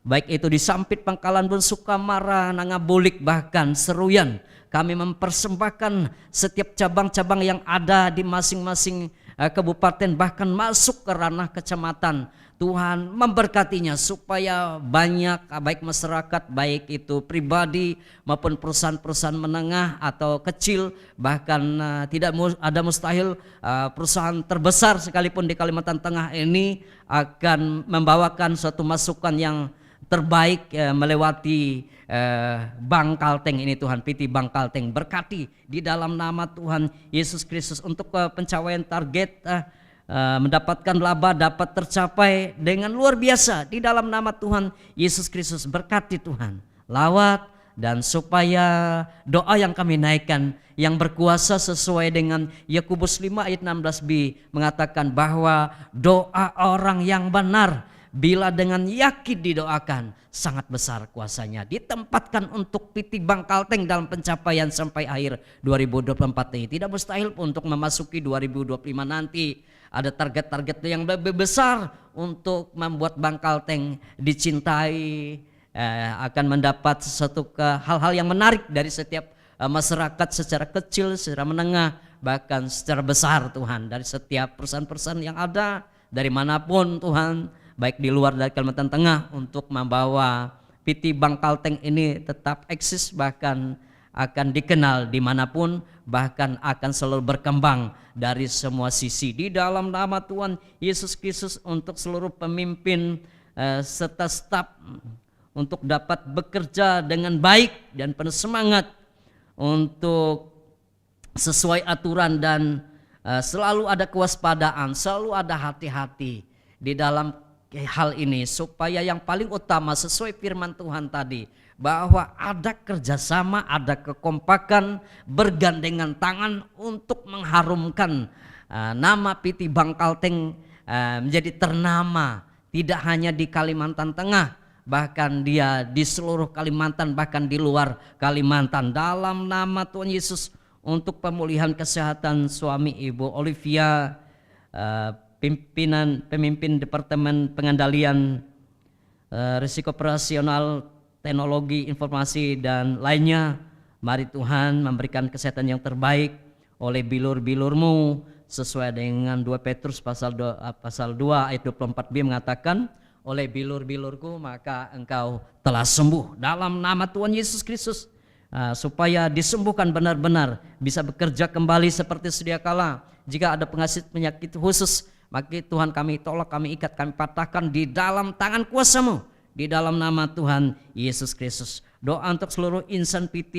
baik itu di Sampit, Pangkalan Bun, Sukamara, Nangabulik, bahkan Seruyan. Kami mempersembahkan setiap cabang-cabang yang ada di masing-masing kabupaten, bahkan masuk ke ranah kecamatan. Tuhan memberkatinya supaya banyak baik masyarakat, baik itu pribadi maupun perusahaan-perusahaan menengah atau kecil, bahkan tidak ada mustahil perusahaan terbesar sekalipun di Kalimantan Tengah ini akan membawakan suatu masukan yang terbaik melewati Bangkalteng ini Tuhan, PT Bangkalteng. Berkati di dalam nama Tuhan Yesus Kristus untuk pencapaian target mendapatkan laba dapat tercapai dengan luar biasa di dalam nama Tuhan Yesus Kristus. Berkati Tuhan, lawat, dan supaya doa yang kami naikkan yang berkuasa sesuai dengan Yakobus 5 ayat 16b mengatakan bahwa doa orang yang benar bila dengan yakin didoakan sangat besar kuasanya. Ditempatkan untuk PT Bangkalteng dalam pencapaian sampai akhir 2024 ini. Tidak mustahil untuk memasuki 2025 nanti. Ada target-target yang lebih besar untuk membuat Bangkalteng dicintai, akan mendapat satu hal-hal yang menarik dari setiap masyarakat secara kecil, secara menengah, bahkan secara besar Tuhan. Dari setiap perusahaan-perusahaan yang ada, dari manapun Tuhan, baik di luar dari Kalimantan Tengah, untuk membawa PT Bangkalteng ini tetap eksis, bahkan akan dikenal dimanapun, bahkan akan selalu berkembang dari semua sisi di dalam nama Tuhan Yesus Kristus. Untuk seluruh pemimpin serta staf untuk dapat bekerja dengan baik dan penuh semangat untuk sesuai aturan, dan selalu ada kewaspadaan, selalu ada hati-hati di dalam hal ini, supaya yang paling utama sesuai firman Tuhan tadi, bahwa ada kerjasama, ada kekompakan, bergandengan tangan untuk mengharumkan nama PT Bangkalteng menjadi ternama, tidak hanya di Kalimantan Tengah, bahkan dia di seluruh Kalimantan, bahkan di luar Kalimantan. Dalam nama Tuhan Yesus, untuk pemulihan kesehatan suami Ibu Olivia, pemimpin Departemen Pengendalian Risiko Operasional, Teknologi Informasi dan lainnya, mari Tuhan memberikan kesehatan yang terbaik oleh bilur-bilurmu sesuai dengan 2 Petrus pasal 2 ayat 24b mengatakan, oleh bilur-bilurku maka engkau telah sembuh. Dalam nama Tuhan Yesus Kristus, supaya disembuhkan benar-benar, bisa bekerja kembali seperti sedia kala. Jika ada penyakit khusus, maka Tuhan kami tolak, kami ikat, kami patahkan di dalam tangan kuasa-Mu, di dalam nama Tuhan Yesus Kristus. Doa untuk seluruh insan PT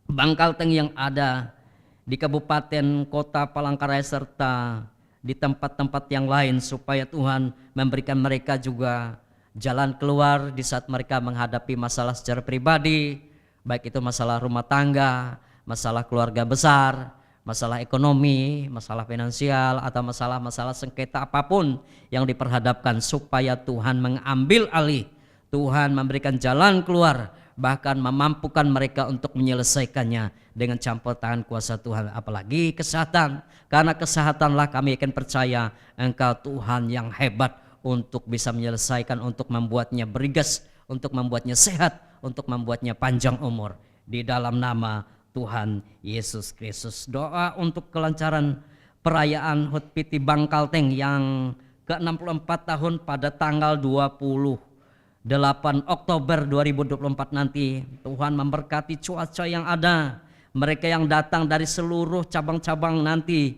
Bangkalteng yang ada di kabupaten kota Palangkaraya serta di tempat-tempat yang lain, supaya Tuhan memberikan mereka juga jalan keluar di saat mereka menghadapi masalah secara pribadi, baik itu masalah rumah tangga, masalah keluarga besar, masalah ekonomi, masalah finansial, atau masalah-masalah sengketa apapun yang diperhadapkan, supaya Tuhan mengambil alih, Tuhan memberikan jalan keluar, bahkan memampukan mereka untuk menyelesaikannya dengan campur tangan kuasa Tuhan. Apalagi kesehatan, karena kesehatanlah kami akan percaya Engkau Tuhan yang hebat untuk bisa menyelesaikan, untuk membuatnya berigas, untuk membuatnya sehat, untuk membuatnya panjang umur, di dalam nama Tuhan Yesus Kristus. Doa untuk kelancaran perayaan HUT Piti Bangkalteng yang ke-64 tahun pada tanggal 8 Oktober 2024 nanti. Tuhan memberkati cuaca yang ada, mereka yang datang dari seluruh cabang-cabang nanti,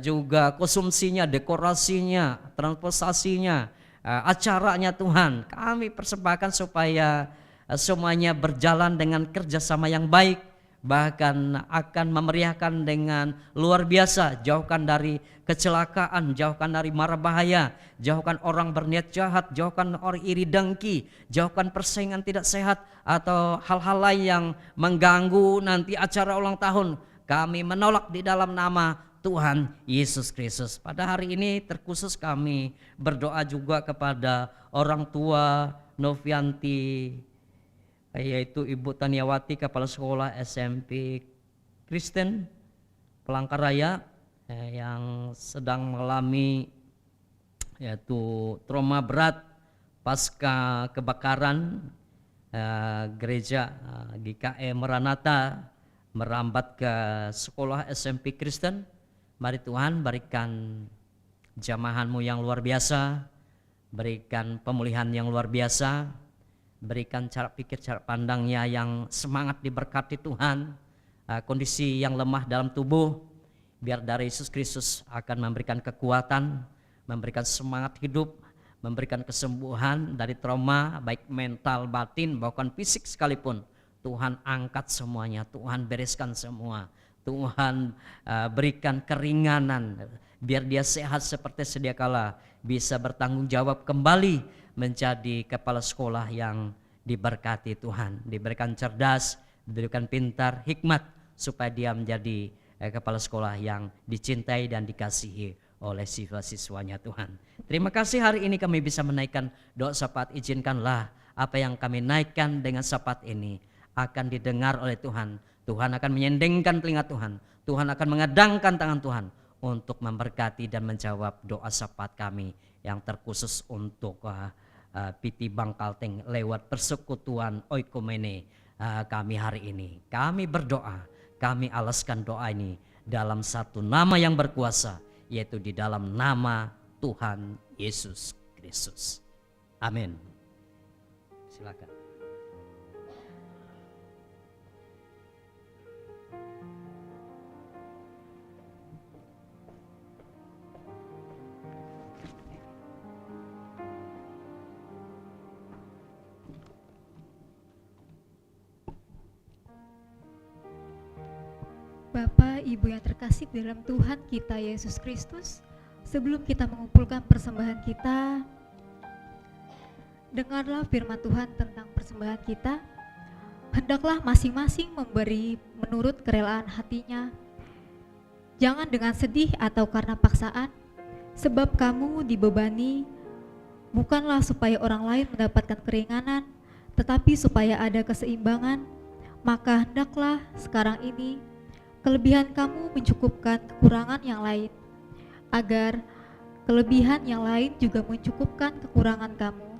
juga konsumsinya, dekorasinya, transportasinya, acaranya Tuhan kami persembahkan supaya semuanya berjalan dengan kerjasama yang baik, bahkan akan memeriahkan dengan luar biasa. Jauhkan dari kecelakaan, jauhkan dari mara bahaya, jauhkan orang berniat jahat, jauhkan orang iri dengki, jauhkan persaingan tidak sehat atau hal-hal lain yang mengganggu nanti acara ulang tahun. Kami menolak di dalam nama Tuhan Yesus Kristus. Pada hari ini terkhusus kami berdoa juga kepada orang tua Novianti, yaitu Ibu Taniawati, Kepala Sekolah SMP Kristen Palangkaraya, yang sedang mengalami yaitu trauma berat pasca kebakaran gereja GKE Maranatha merambat ke sekolah SMP Kristen. Mari Tuhan berikan jamahan-Mu yang luar biasa, berikan pemulihan yang luar biasa, berikan cara pikir, cara pandangnya yang semangat diberkati Tuhan. Kondisi yang lemah dalam tubuh, biar dari Yesus Kristus akan memberikan kekuatan, memberikan semangat hidup, memberikan kesembuhan dari trauma baik mental, batin, bahkan fisik sekalipun. Tuhan angkat semuanya, Tuhan bereskan semua, Tuhan berikan keringanan, biar dia sehat seperti sedia kala, bisa bertanggung jawab kembali menjadi kepala sekolah yang diberkati Tuhan, diberikan cerdas, diberikan pintar, hikmat, supaya dia menjadi kepala sekolah yang dicintai dan dikasihi oleh siswa-siswanya Tuhan. Terima kasih hari ini kami bisa menaikkan doa syafaat. Izinkanlah apa yang kami naikkan dengan syafaat ini akan didengar oleh Tuhan. Tuhan akan menyendengkan telinga Tuhan. Tuhan akan mengadangkan tangan Tuhan untuk memberkati dan menjawab doa syafaat kami yang terkhusus untuk Piti Bangkalteng lewat persekutuan Oikumene kami hari ini. Kami berdoa, kami alaskan doa ini dalam satu nama yang berkuasa, yaitu di dalam nama Tuhan Yesus Kristus. Amin. Silakan. Bapak, Ibu yang terkasih di dalam Tuhan kita Yesus Kristus, sebelum kita mengumpulkan persembahan kita, dengarlah firman Tuhan tentang persembahan kita. Hendaklah masing-masing memberi menurut kerelaan hatinya, jangan dengan sedih atau karena paksaan, sebab kamu dibebani bukanlah supaya orang lain mendapatkan keringanan, tetapi supaya ada keseimbangan. Maka hendaklah sekarang ini kelebihan kamu mencukupkan kekurangan yang lain, agar kelebihan yang lain juga mencukupkan kekurangan kamu.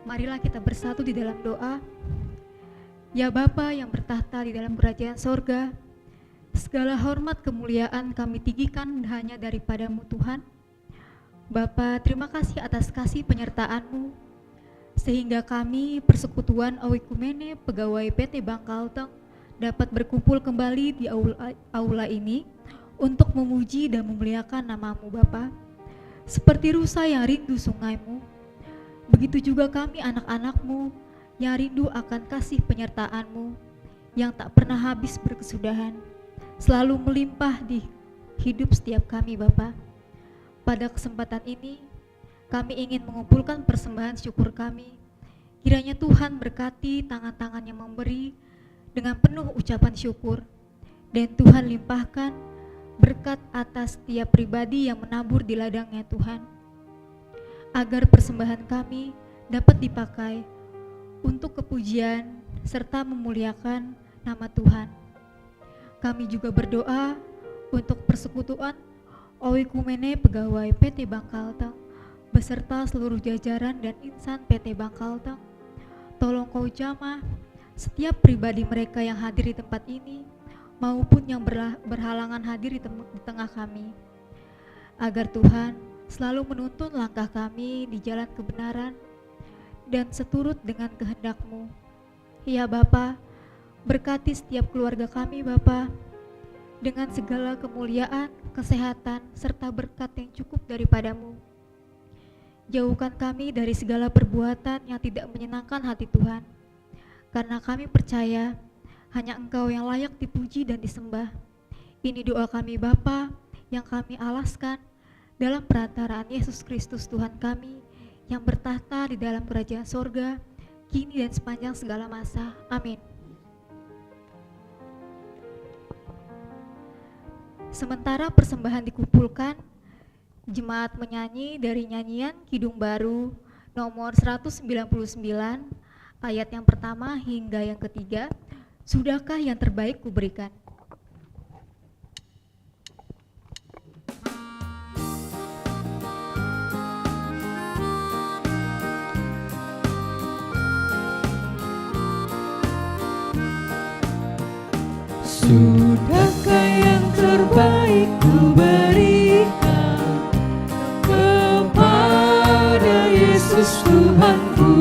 Marilah kita bersatu di dalam doa. Ya Bapa yang bertahta di dalam kerajaan sorga, segala hormat kemuliaan kami tinggikan hanya daripada-Mu Tuhan. Bapa, terima kasih atas kasih penyertaan-Mu, sehingga kami persekutuan Oikumene pegawai PT Bangkalteng dapat berkumpul kembali di aula ini untuk memuji dan memuliakan nama-Mu Bapa. Seperti rusa yang rindu sungai-Mu, begitu juga kami anak-anak-Mu yang rindu akan kasih penyertaan-Mu, yang tak pernah habis berkesudahan, selalu melimpah di hidup setiap kami Bapa. Pada kesempatan ini, kami ingin mengumpulkan persembahan syukur kami. Kiranya Tuhan berkati tangan-tangan yang memberi dengan penuh ucapan syukur, dan Tuhan limpahkan berkat atas setiap pribadi yang menabur di ladangnya Tuhan, agar persembahan kami dapat dipakai untuk kepujian serta memuliakan nama Tuhan. Kami juga berdoa untuk persekutuan Oikumene Pegawai PT Bangkalteng beserta seluruh jajaran dan insan PT Bangkalteng. Tolong Kau jamah setiap pribadi mereka yang hadir di tempat ini maupun yang berhalangan hadir di tengah kami, agar Tuhan selalu menuntun langkah kami di jalan kebenaran dan seturut dengan kehendak-Mu. Ya Bapa, berkati setiap keluarga kami Bapa, dengan segala kemuliaan, kesehatan, serta berkat yang cukup daripada-Mu. Jauhkan kami dari segala perbuatan yang tidak menyenangkan hati Tuhan, karena kami percaya hanya Engkau yang layak dipuji dan disembah. Ini doa kami Bapa yang kami alaskan dalam perantaraan Yesus Kristus Tuhan kami yang bertahta di dalam kerajaan sorga, kini dan sepanjang segala masa. Amin. Sementara persembahan dikumpulkan, jemaat menyanyi dari nyanyian Kidung Baru nomor 199 ayat yang pertama hingga yang ketiga. Sudahkah yang terbaik kuberikan? Sudahkah yang terbaik kuberikan kepada Yesus Tuhanku?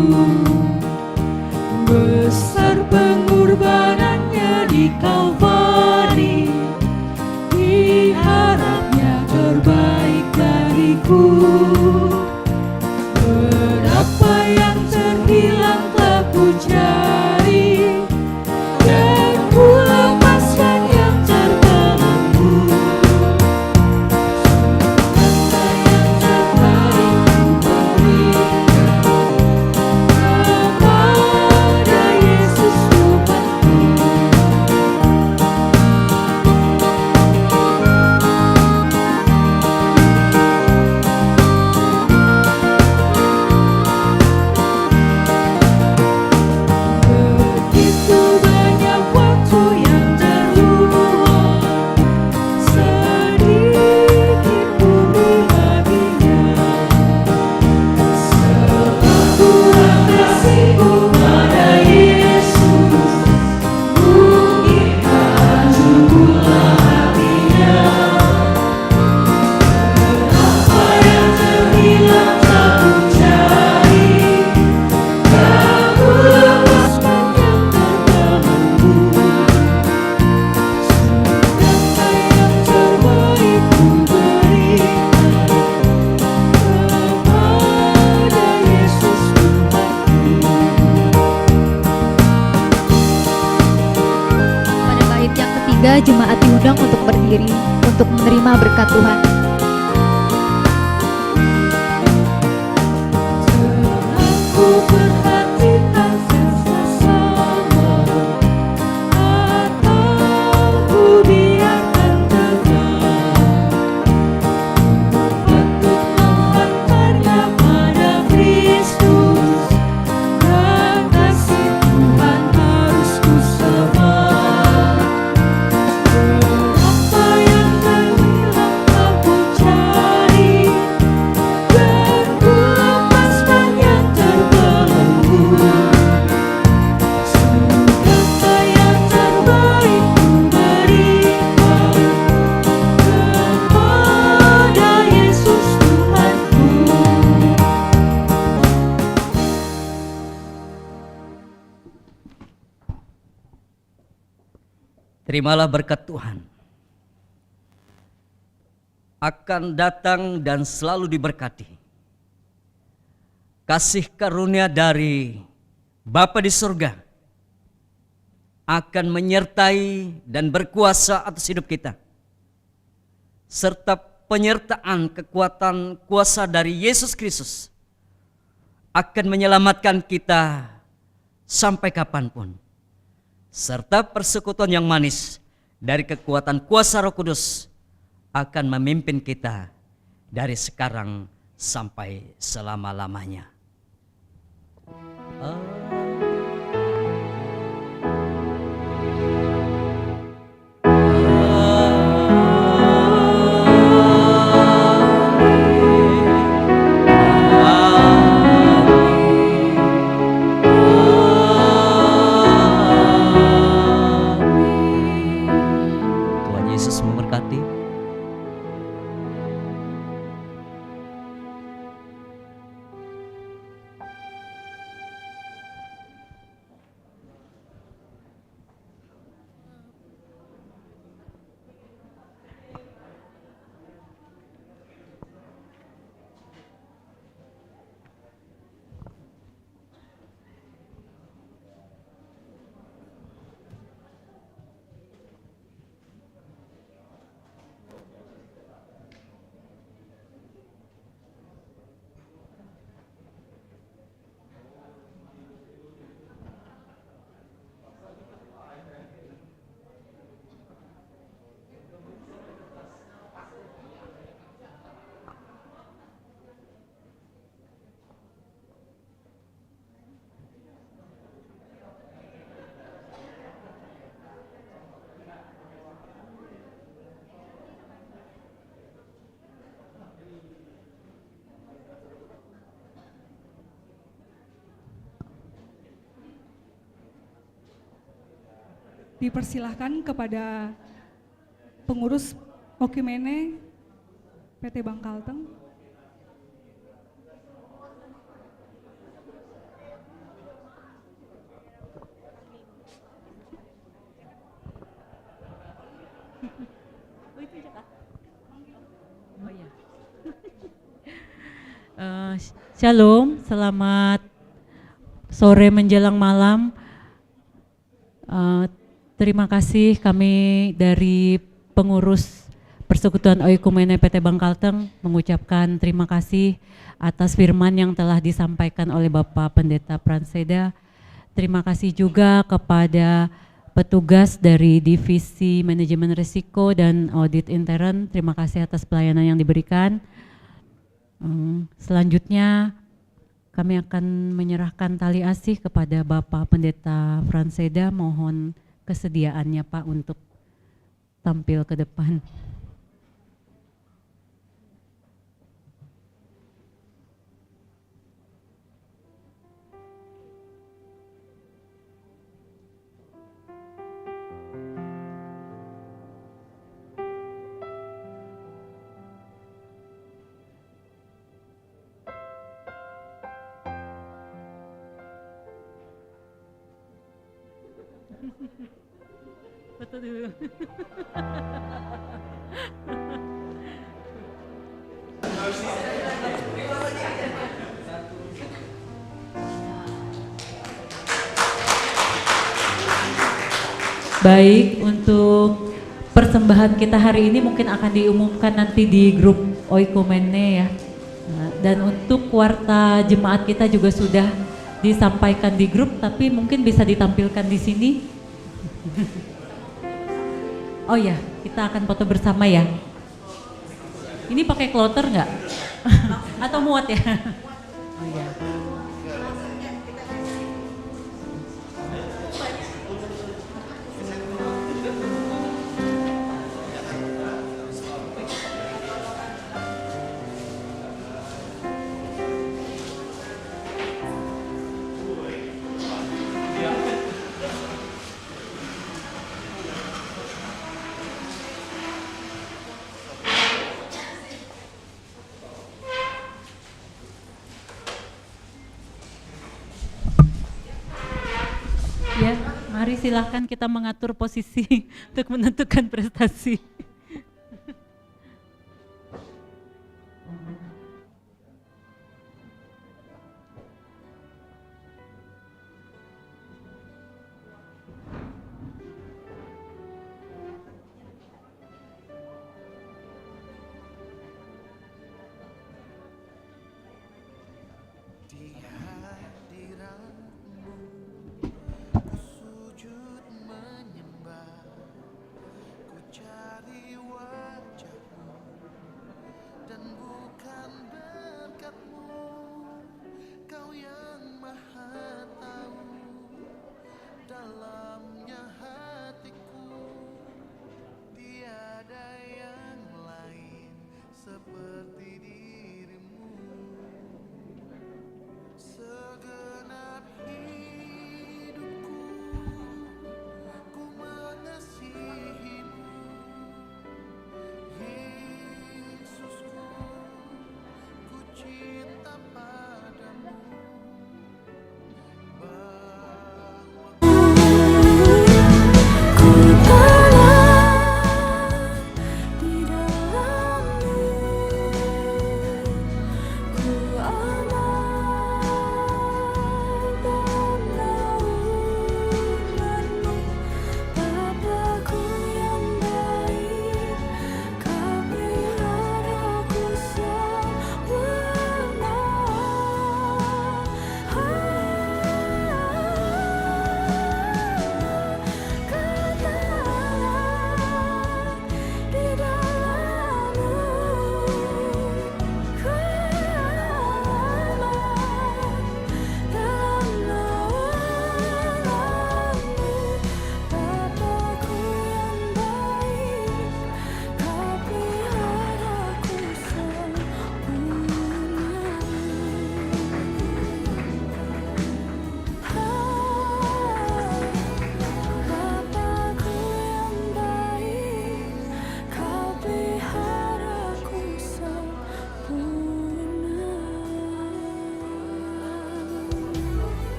Besar pengorbanannya di Kalvari, diharapnya terbaik bagiku. Berapa yang terhilang telah ku cari, dan ku lepaskan yang terbelenggu. Sudahkah yang terbaik kuberikan kepada Yesus Tuhanku? Begitu banyak waktu yang terluang, sedikit bumi baginya. Sebab kurang kasihku pada Yesus, mungkinkah cumbulah hatinya. Berapa yang terhilang tak ku cari, tak ku lepaskan yang terbelenggu. Sudahkah yang terbaik kuberikan kepada Yesus Tuhanku? Pada bait yang ketiga, jemaat diundang untuk berdiri untuk menerima berkat Tuhan. Telah ku perhatikan sesama, atau ku biarkan tegak, untuk menghantarnya pada Kristus, dan kasih Tuhan harus ku sebar. Berapa yang terhilang tak ku cari, dan ku lepaskan yang terbelenggu. Sudahkah yang terbaik kuberikan kepada Yesus Tuhanku? Terimalah berkat Tuhan akan datang dan selalu diberkati. Kasih karunia dari Bapa di surga, akan menyertai dan berkuasa atas hidup kita, serta penyertaan kekuatan kuasa dari Yesus Kristus akan menyelamatkan kita sampai kapanpun, serta persekutuan yang manis dari kekuatan kuasa Roh Kudus akan memimpin kita dari sekarang sampai selama-lamanya. Tuhan Yesus memberkati. Dipersilahkan kepada pengurus Okumene PT Bank Kalteng. Shalom, selamat sore menjelang malam. Terima kasih kami dari pengurus Persekutuan Oikumene PT Bank Kalteng mengucapkan terima kasih atas firman yang telah disampaikan oleh Bapak Pendeta Pranseda. Terima kasih juga kepada petugas dari Divisi Manajemen Risiko dan Audit Intern. Terima kasih atas pelayanan yang diberikan. Selanjutnya kami akan menyerahkan tali asih kepada Bapak Pendeta Pranseda. Mohon kesediaannya Pak untuk tampil ke depan. Foto dulu. Baik, untuk persembahan kita hari ini mungkin akan diumumkan nanti di grup Oikumene ya. Dan untuk kuarta jemaat kita juga sudah disampaikan di grup, tapi mungkin bisa ditampilkan di sini. Oh ya, kita akan foto bersama ya. Ini pakai kloter nggak? Atau muat ya? Oh ya. Ya, mari silahkan kita mengatur posisi untuk menentukan prestasi.